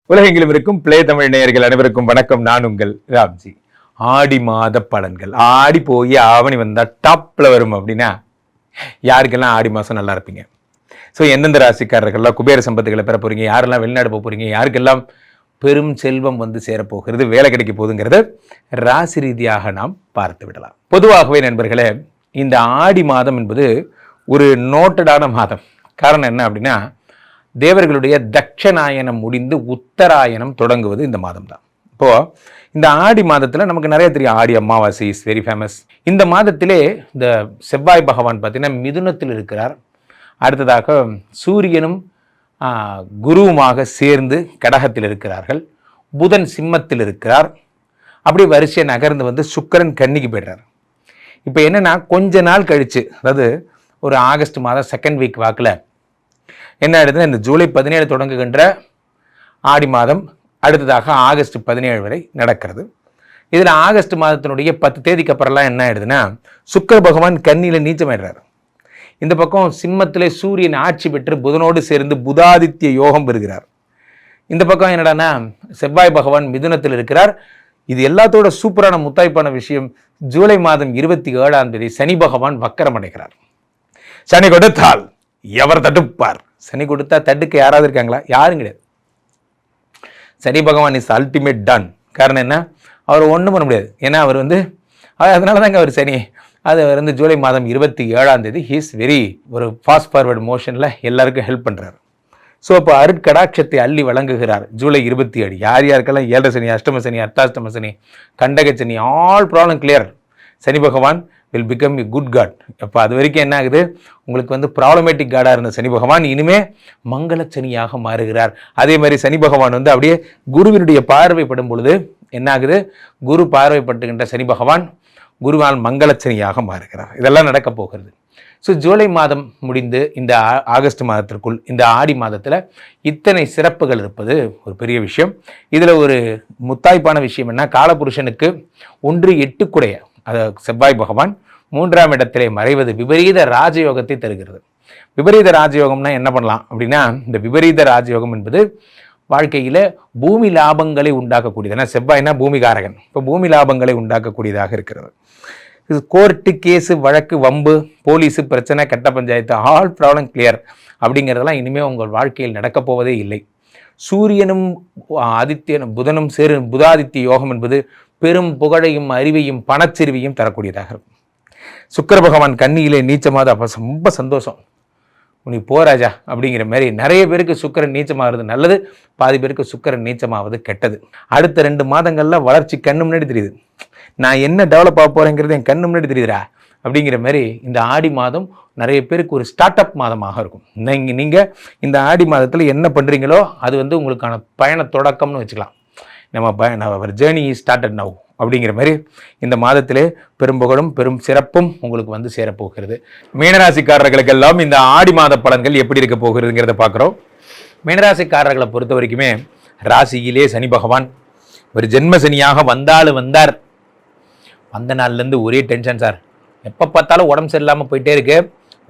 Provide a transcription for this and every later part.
உலகெங்கிலும் இருக்கும் பிளே தமிழ் நேயர்கள் அனைவருக்கும் வணக்கம். நான் உங்கள் ராம்ஜி. ஆடி மாத பலன்கள். ஆடி போய் ஆவணி வந்தா டாப்ல வரும் அப்படின்னா யாருக்கெல்லாம் ஆடி மாசம் நல்லா இருப்பீங்க? ஸோ எந்தெந்த ராசிக்காரர்கள்லாம் குபேர சம்பத்துகளை பெற போறீங்க, யாரெல்லாம் வெளிநாடு போக போறீங்க, யாருக்கெல்லாம் பெரும் செல்வம் வந்து சேரப்போகிறது, வேலை கிடைக்க போகுதுங்கிறத ராசி ரீதியாக நாம் பார்த்து விடலாம். பொதுவாகவே நண்பர்களே, இந்த ஆடி மாதம் என்பது ஒரு நோட்டடான மாதம். காரணம் என்ன அப்படின்னா, தேவர்களுடைய தட்சநாயனம் முடிந்து உத்தராயணம் தொடங்குவது இந்த மாதம் தான். இப்போது இந்த ஆடி மாதத்தில் நமக்கு நிறைய தெரியும். Aadi Amavasai is very famous. இந்த மாதத்திலே இந்த செவ்வாய் பகவான் பார்த்தீங்கன்னா மிதுனத்தில் இருக்கிறார். அடுத்ததாக சூரியனும் குருவுமாக சேர்ந்து கடகத்தில் இருக்கிறார்கள். புதன் சிம்மத்தில் இருக்கிறார். அப்படி வரிசையை நகர்ந்து வந்து சுக்கிரன் கன்னிக்கு போய்டுறார். இப்போ என்னென்னா, கொஞ்ச நாள் கழித்து, அதாவது ஒரு ஆகஸ்ட் மாதம் செகண்ட் வீக் வாக்கில் என்ன ஆயிடுதுன்னா, இந்த ஜூலை 17 தொடங்குகின்ற ஆடி மாதம் அடுத்ததாக ஆகஸ்ட் 17 வரை நடக்கிறது. இதில் ஆகஸ்ட் மாதத்தினுடைய 10 தேதிக்கு அப்புறம்லாம் என்ன ஆயிடுதுன்னா, சுக்கிர பகவான் கன்னியில் நீச்சமாயிடுறாரு. இந்த பக்கம் சிம்மத்திலே சூரியன் ஆட்சி பெற்று புதனோடு சேர்ந்து புதாதித்ய யோகம் பெறுகிறார். இந்த பக்கம் என்னடானா செவ்வாய் பகவான் மிதுனத்தில் இருக்கிறார். இது எல்லாத்தோட சூப்பரான முத்தாய்ப்பான விஷயம், ஜூலை மாதம் 27ஆம் தேதி சனி பகவான் வக்கரம் அடைகிறார். சனி கொடுத்தால் எவர் தடுப்பார்? சனி கொடுத்தா தடுக்க யாராவது இருக்காங்களா? யாரும் கிடையாது. சனி பகவான் இஸ் அல்டிமேட் டன். காரணம் என்ன? அவர் ஒன்றும் பண்ண முடியாது. ஏன்னா அவர் அதனால தாங்க அவர் சனி. அது ஜூலை மாதம் 27ஆம் தேதி ஹீஸ் வெரி ஒரு ஃபாஸ்ட் ஃபார்வர்டு மோஷனில் எல்லாருக்கும் ஹெல்ப் பண்ணுறாரு. ஸோ அப்போ அருட்கடாட்சத்தை அள்ளி வழங்குகிறார் ஜூலை 27. யாருக்கெல்லாம் 7 சனி, அஷ்டம சனி, அர்த்தாஷ்டம சனி, கண்டக Shani, all problem clear. Shani Bhagavan will become a good god. அப்போ அது வரைக்கும் என்ன ஆகுது, உங்களுக்கு ப்ராப்ளமேட்டிக் காடாக இருந்த சனி பகவான் இனிமே மங்கள சனியாக மாறுகிறார். அதே மாதிரி சனி பகவான் அப்படியே குருவினுடைய பார்வைப்படும் பொழுது என்ன ஆகுது, குரு பார்வைப்பட்டுகின்ற சனி பகவான் குருவால் மங்கள சனியாக மாறுகிறார். இதெல்லாம் நடக்க போகிறது. ஸோ ஜூலை மாதம் முடிந்து இந்த ஆகஸ்ட் மாதத்திற்குள் இந்த ஆடி மாதத்தில் இத்தனை சிறப்புகள் இருப்பது ஒரு பெரிய விஷயம். இதில் ஒரு முத்தாய்ப்பான விஷயம் என்ன, காலபுருஷனுக்கு 1-8 குடைய செவ்வாய் பகவான் 3ஆம் இடத்திலே மறைவது விபரீத ராஜயோகத்தை தருகிறது. விபரீத ராஜயோகம்னா என்ன பண்ணலாம் அப்படின்னா, இந்த விபரீத ராஜயோகம் என்பது வாழ்க்கையில் பூமி லாபங்களை உண்டாக்கக்கூடியது. ஏன்னா செவ்வாய்னா பூமிகாரகன். இப்போ பூமி லாபங்களை உண்டாக்கக்கூடியதாக இருக்கிறது. இது கோர்ட்டு, கேஸு, வழக்கு, வம்பு, போலீஸு பிரச்சனை, கட்ட பஞ்சாயத்து, ஆல் ப்ராப்ளம் கிளியர் அப்படிங்கிறதெல்லாம் இனிமேல் உங்கள் வாழ்க்கையில் நடக்கப் போவதே இல்லை. சூரியனும் ஆதித்யனும் புதனும் புதாதித்ய யோகம் என்பது பெரும் புகழையும் அறிவையும் பணச்சிறுவையும் தரக்கூடியதாக இருக்கும். சுக்கிர பகவான் கன்னியிலே நீச்சமாவது அப்போ ரொம்ப சந்தோஷம். நீ போராஜா அப்படிங்கிற மாதிரி. நிறைய பேருக்கு சுக்கிரன் நீச்சமாகிறது நல்லது, பாதி பேருக்கு சுக்கிரன் நீச்சமாவது கெட்டது. அடுத்த 2 மாதங்களில் வளர்ச்சி கண்ணு முன்னாடி தெரியுது. நான் என்ன டெவலப் ஆக போகிறேங்கிறது என் கண்ணு முன்னாடி தெரியுதுரா அப்படிங்கிற மாதிரி. இந்த ஆடி மாதம் நிறைய பேருக்கு ஒரு ஸ்டார்ட் அப் மாதமாக இருக்கும். நீங்கள் இந்த ஆடி மாதத்தில் என்ன பண்ணுறீங்களோ அது உங்களுக்கான பயண தொடக்கம்னு வச்சுக்கலாம். நம்ம ஜேர்னி ஸ்டார்டட் நவ் அப்படிங்கிற மாதிரி இந்த மாதத்திலே பெரும்புகழும் பெரும் சிறப்பும் உங்களுக்கு சேரப்போகிறது. மீனராசிக்காரர்களுக்கெல்லாம் இந்த ஆடி மாத பலன்கள் எப்படி இருக்க போகிறதுங்கிறத பார்க்குறோம். மீனராசிக்காரர்களை பொறுத்த வரைக்குமே ராசியிலே சனி பகவான் ஒரு ஜென்ம சனியாக வந்தார். வந்த நாள்லேருந்து ஒரே டென்ஷன் சார். எப்போ பார்த்தாலும் உடம்பு சரியில்லாமல் போயிட்டே இருக்கு.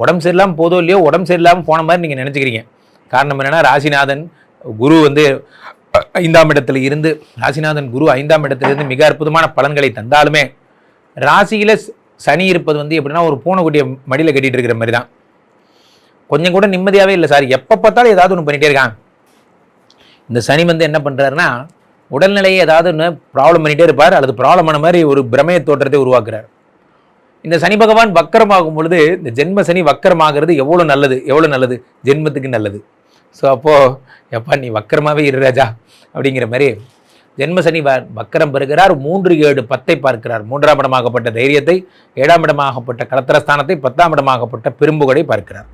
உடம்பு சரியில்லாமல் போதோ இல்லையோ, உடம்பு சரியில்லாமல் போன மாதிரி நீங்கள் நினச்சிக்கிறீங்க. காரணம் என்னென்னா, ராசிநாதன் குரு 5ஆம் இடத்துல இருந்து, ராசிநாதன் குரு 5ஆம் இடத்துல இருந்து மிக அற்புதமான பலன்களை தந்தாலுமே ராசியில் சனி இருப்பது எப்படின்னா, ஒரு பூனைக்குட்டியை மடியில் கட்டிகிட்டு இருக்கிற மாதிரி தான். கொஞ்சம் கூட நிம்மதியாகவே இல்லை சார். எப்போ பார்த்தாலும் ஏதாவது ஒன்று பண்ணிகிட்டே இருக்கான். இந்த சனி என்ன பண்ணுறாருன்னா, உடல்நிலையை ஏதாவது ஒன்று ப்ராப்ளம் பண்ணிகிட்டே இருப்பார், அல்லது ப்ராப்ளமான மாதிரி ஒரு பிரமைய தோற்றத்தை உருவாக்குறார். இந்த சனி பகவான் வக்கரமாகும் பொழுது, இந்த ஜென்ம சனி வக்கரமாகிறது எவ்வளோ நல்லது, ஜென்மத்துக்கு நல்லது. ஸோ அப்போது எப்பா நீ வக்கரமாகவே இருராஜா அப்படிங்கிற மாதிரி ஜென்ம சனி வக்கரம் பெறுகிறார். 3, 7, 10 பார்க்கிறார். 3ஆம் இடமாகப்பட்ட தைரியத்தை, 7ஆம் இடமாகப்பட்ட கலத்திரஸ்தானத்தை, 10ஆம் இடமாகப்பட்ட பெரும்புகழை பார்க்கிறார்.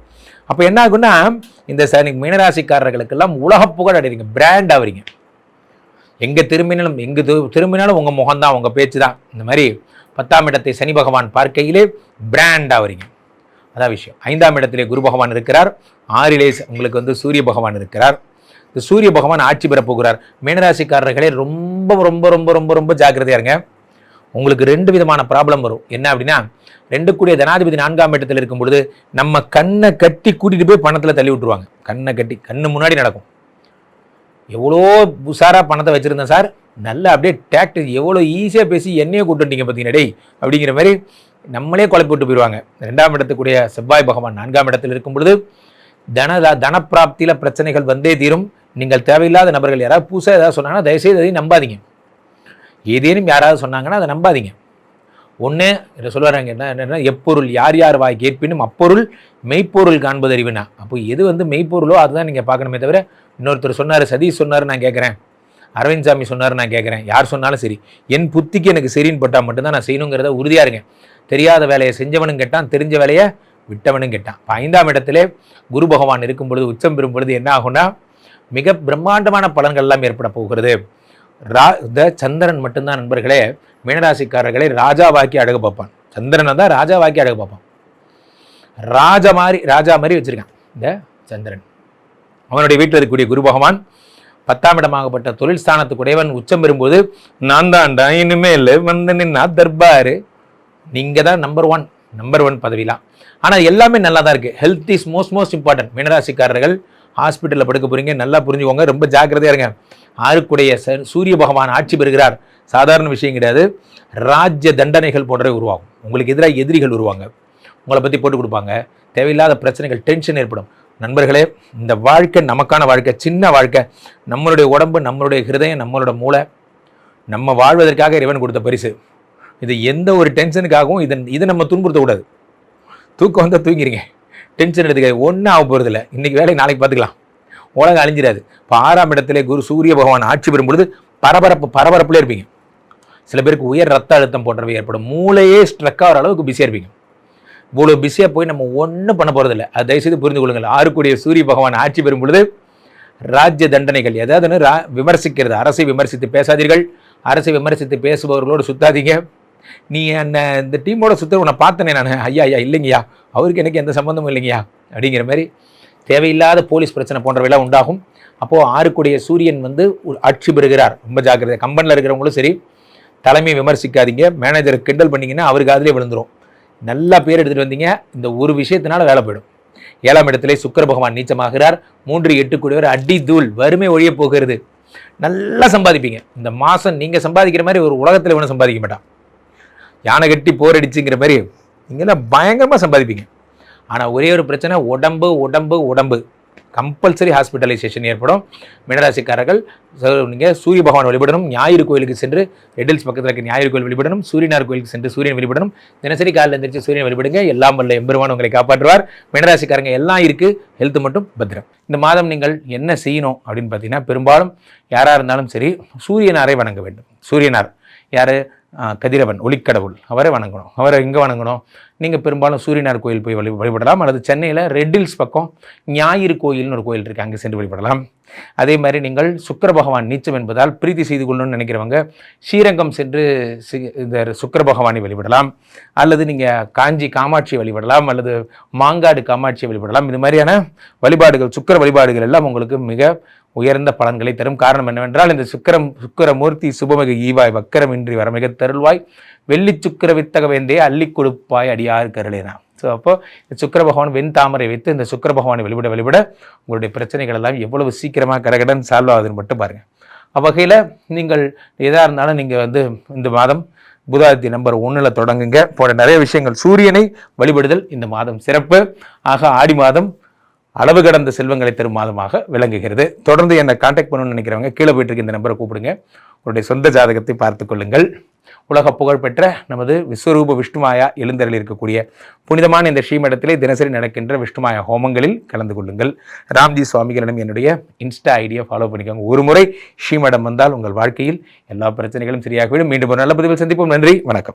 அப்போ என்ன ஆகுன்னா, இந்த சனி மீனராசிக்காரர்களுக்கெல்லாம் உலக புகழ் அடைவீங்க, பிராண்ட் ஆகிறீங்க. எங்கே திரும்பினாலும் உங்கள் முகம்தான், உங்கள் பேச்சு தான். இந்த மாதிரி 10ஆம் இடத்தை சனி பகவான் பார்க்கையிலே பிராண்ட் ஆகிறீங்க. அதான் விஷயம். 5ஆம் இடத்திலே குரு பகவான் இருக்கிறார். 6லே உங்களுக்கு சூரிய பகவான் இருக்கிறார். இந்த சூரிய பகவான் ஆட்சி பெற போகிறார். மீனராசிக்காரர்களே ரொம்ப ரொம்ப ரொம்ப ரொம்ப ரொம்ப ஜாக்கிரதையா இருங்க. உங்களுக்கு 2 விதமான ப்ராப்ளம் வரும். என்ன அப்படின்னா, 2 கூடிய தனாதிபதி 4ஆம் இடத்தில் இருக்கும் பொழுது நம்ம கண்ணை கட்டி கூட்டிகிட்டு போய் பணத்தில் தள்ளி விட்டுருவாங்க. கண்ணை கட்டி கண்ணு முன்னாடி நடக்கும். எவ்வளோ உஷாராக பணத்தை வச்சுருந்தேன் சார், நல்லா அப்படியே டேக்ட் எவ்வளோ ஈஸியாக பேசி என்னையே கூப்பிட்டுட்டீங்க பார்த்தீங்கன்னா டேய் அப்படிங்கிற மாதிரி நம்மளே குழப்பி விட்டு போயிடுவாங்க. 2ஆம் இடத்துக்குரிய செவ்வாய் பகவான் 4ஆம் இடத்தில் இருக்கும் பொழுது தனப்பிராப்தியில் பிரச்சனைகள் வந்தே தீரும். நீங்கள் தேவையில்லாத நபர்கள் யாராவது புதுசாக ஏதாவது சொன்னாங்கன்னா தயவுசெய்து அதையும் நம்பாதீங்க. ஏதேனும் யாராவது சொன்னாங்கன்னா அதை நம்பாதீங்க. ஒன்று இதை சொல்லுவாங்க என்னென்னா, எப்பொருள் யார் யார் வாய் கேட்பினும் அப்பொருள் மெய்ப்பொருள் காண்பது அறிவுனா. அப்போ எது மெய்ப்பொருளோ அதுதான் நீங்கள் பார்க்கணுமே தவிர, இன்னொருத்தர் சொன்னார், சதீஷ் சொன்னார் நான் கேட்குறேன், அரவிந்த் சாமி சொன்னார் நான் கேட்குறேன், யார் சொன்னாலும் சரி என் புத்திக்கு எனக்கு சரின்னு பட்டால் மட்டும்தான் நான் செய்யணுங்கிறத உறுதியாக இருங்க. தெரியாத வேலையை செஞ்சவனும் கேட்டான், தெரிஞ்ச வேலையை விட்டவனும் கேட்டான். இப்போ 5ஆம் இடத்திலே குரு பகவான் இருக்கும் பொழுது, உச்சம் பெறும் பொழுது என்ன ஆகும்னா மிக பிரம்மாண்டமான பலன்கள் எல்லாம் ஏற்பட போகிறது. சந்திரன் மட்டும்தான் நண்பர்களே மீனராசிக்காரர்களை ராஜாவாக்கி அழகு பார்ப்பான். சந்திரனை தான் ராஜாவாக்கி அழகு பார்ப்பான். ராஜா மாதிரி வச்சிருக்கான் இந்த சந்திரன். அவனுடைய வீட்டில் இருக்கக்கூடிய குரு பகவான் 10ஆம் இடமாகப்பட்ட தொழில் ஸ்தானத்துக்குடையவன் உச்சம் பெறும்போது, நான் தான்டா இனிமேல் வந்து நின்னா தர்பாரு, நீங்கள் தான் நம்பர் ஒன் பதவிலாம். ஆனால் எல்லாமே நல்லா தான் இருக்குது. Health is most important. மீனராசிக்காரர்கள் ஹாஸ்பிட்டலில் படுக்க போகிறீங்க, நல்லா புரிஞ்சுக்கோங்க, ரொம்ப ஜாக்கிரதையாக இருங்க. 6க்குடைய சூரிய பகவான் ஆட்சி பெறுகிறார். சாதாரண விஷயம் கிடையாது. ராஜ்ய தண்டனைகள் போன்றவை உருவாகும். உங்களுக்கு எதிராக எதிரிகள் உருவாங்க, உங்களை பற்றி போட்டு கொடுப்பாங்க, தேவையில்லாத பிரச்சனைகள், டென்ஷன் ஏற்படும். நண்பர்களே, இந்த வாழ்க்கை நமக்கான வாழ்க்கை, சின்ன வாழ்க்கை. நம்மளுடைய உடம்பு, நம்மளுடைய ஹிருதயம், நம்மளோட மூளை, நம்ம வாழ்வதற்காக இறைவன் கொடுத்த பரிசு. இது எந்த ஒரு டென்ஷனுக்காகவும் இதை நம்ம துன்புறுத்தக்கூடாது. தூக்கம் வந்தால் தூங்கிடுங்க, டென்ஷன் எடுத்துக்க, ஒன்றும் ஆக போகிறதில்ல. இன்றைக்கி வேலை நாளைக்கு பார்த்துக்கலாம், உலகம் அழிஞ்சிடாது. இப்போ 6ஆம் இடத்திலே சூரிய பகவான் ஆட்சி பெறும் பொழுது பரபரப்புலேயே இருப்பீங்க. சில பேருக்கு உயர் ரத்த அழுத்தம் போன்றவை ஏற்படும். மூளையே ஸ்ட்ரக் ஆகிற அளவுக்கு பிஸியாக இருப்பீங்க. இவ்வளோ பிஸியாக போய் நம்ம ஒன்றும் பண்ண போகிறதில்ல. அது தயவுசெய்து புரிந்து கொள்ளுங்கள். 6க்குடைய சூரிய பகவான் ஆட்சி பெறும் பொழுது ராஜ்ய தண்டனைகள், ஏதாவது விமர்சிக்கிறது. அரசை விமர்சித்து பேசாதீர்கள். அரசை விமர்சித்து பேசுபவர்களோடு சுத்தாதீங்க. நீ இந்த டீமோட சுத்த உன்னை பார்த்தனே நான், ஐயா இல்லைங்கய்யா, அவருக்கு எனக்கு எந்த சம்மந்தமும் இல்லைங்கய்யா அப்படிங்கிற மாதிரி தேவையில்லாத போலீஸ் பிரச்சனை போன்றவையெல்லாம் உண்டாகும். அப்போது 6க்குடைய சூரியன் ஆட்சி பெறுகிறார். ரொம்ப ஜாக்கிரதை. கம்பெனியில் இருக்கிறவங்களும் சரி, தலைமையை விமர்சிக்காதீங்க. மேனேஜரை கிண்டல் பண்ணிங்கன்னா அவருக்கு அதிலே விழுந்துடும். நல்லா பேர் எடுத்துகிட்டு வந்தீங்க, இந்த ஒரு விஷயத்தினால வேலை போயிடும். 7ஆம் இடத்திலே சுக்கிர பகவான் நீச்சமாகிறார். 3-8 அடி தூள், வறுமை ஒழிய போகிறது. நல்லா சம்பாதிப்பீங்க. இந்த மாதம் நீங்கள் சம்பாதிக்கிற மாதிரி ஒரு உலகத்தில் ஒன்றும் சம்பாதிக்க மாட்டான். யானை கட்டி போர் அடிச்சுங்கிற மாதிரி நீங்கள்லாம் பயங்கரமாக சம்பாதிப்பீங்க. ஆனால் ஒரே ஒரு பிரச்சனை, உடம்பு கம்பல்சரி ஹாஸ்பிட்டலைசேஷன் ஏற்படும். மீனராசிக்காரர்கள் நீங்கள் சூரிய பகவான் வழிபடணும். ஞாயிறு கோயிலுக்கு சென்று, ரெட்டில்ஸ் பக்கத்தில் இருக்க ஞாயிறு கோயில் வழிபடணும். சூரியனார் கோயிலுக்கு சென்று சூரியன் வழிபடணும். தினசரி காலையில் எழுந்திரிச்சு சூரியன் வழிபடுங்க. எல்லாம் வல்ல எம்பெருமான் உங்களை காப்பாற்றுவார். மீனராசிக்காரங்க எல்லாம் இருக்குது, ஹெல்த் மட்டும் பத்திரம். இந்த மாதம் நீங்கள் என்ன செய்யணும் அப்படின்னு பார்த்தீங்கன்னா, பெரும்பாலும் யாராக இருந்தாலும் சரி சூரியனாரை வணங்க வேண்டும். சூரியனார் யார்? கதிரவன், ஒளிக்கடவுள், அவரை வணங்கணும். அவரை எங்கே வணங்கணும்? நீங்கள் பெரும்பாலும் சூரியனார் கோயில் போய் வழிபடலாம். அல்லது சென்னையில் ரெட்டில்ஸ் பக்கம் ஞாயிறு கோயில்னு ஒரு கோயில் இருக்குது, அங்கே சென்று வழிபடலாம். அதே மாதிரி நீங்கள் சுக்கிர பகவான் நீச்சம் என்பதால் பிரீத்தி செய்து கொள்ளணும்னு நினைக்கிறவங்க ஸ்ரீரங்கம் சென்று இந்த சுக்கிர பகவானை வழிபடலாம். அல்லது நீங்கள் காஞ்சி காமாட்சி வழிபடலாம், அல்லது மாங்காடு காமாட்சி வழிபடலாம். இது மாதிரியான வழிபாடுகள், சுக்கிர வழிபாடுகள் எல்லாம் உங்களுக்கு மிக உயர்ந்த பலன்களை தரும். காரணம் என்னவென்றால், இந்த சுக்கிரமூர்த்தி சுபமிக ஈவாய் வக்கரமின்றி வரமிக தருள்வாய் வெள்ளி சுக்கிர வித்தக வேந்தே அள்ளி கொடுப்பாய் அடியார் கருளேனா. ஸோ அப்போ இந்த சுக்கிர பகவான் வெண் தாமரை வைத்து இந்த சுக்கிர பகவானை வழிபட உங்களுடைய பிரச்சனைகள் எல்லாம் எவ்வளவு சீக்கிரமாக கடகடன் சால்வ் ஆகுதுன்னு மட்டும் பாருங்கள். அவ்வகையில் நீங்கள் எதாக இருந்தாலும் நீங்கள் இந்த மாதம் புதாதி நம்பர் 1 தொடங்குங்க. போட நிறைய விஷயங்கள். சூரியனை வழிபடுதல் இந்த மாதம் சிறப்பு. ஆக ஆடி மாதம் அளவு கடந்த செல்வங்களை தரும் மாதமாக விளங்குகிறது. தொடர்ந்து என்னை கான்டாக்ட் பண்ணணும்னு நினைக்கிறவங்க கீழே போயிட்டு இருக்க இந்த நம்பரை கூப்பிடுங்க. உங்களுடைய சொந்த ஜாதகத்தை பார்த்து கொள்ளுங்கள். உலக புகழ்பெற்ற நமது விஸ்வரூப விஷ்ணுமாயா எழுந்தருளில் இருக்கக்கூடிய புனிதமான இந்த ஸ்ரீமடத்திலே தினசரி நடக்கின்ற விஷ்ணுமாயா ஹோமங்களில் கலந்து கொள்ளுங்கள். ராம்ஜி சுவாமிகளிடம் என்னுடைய இன்ஸ்டா ஐடியை ஃபாலோ பண்ணிக்கோங்க. ஒரு முறை ஸ்ரீமடம் வந்தால் உங்கள் வாழ்க்கையில் எல்லா பிரச்சனைகளும் சரியாகிவிடும். மீண்டும் ஒரு நல்ல பதிவில் சந்திப்போம். நன்றி, வணக்கம்.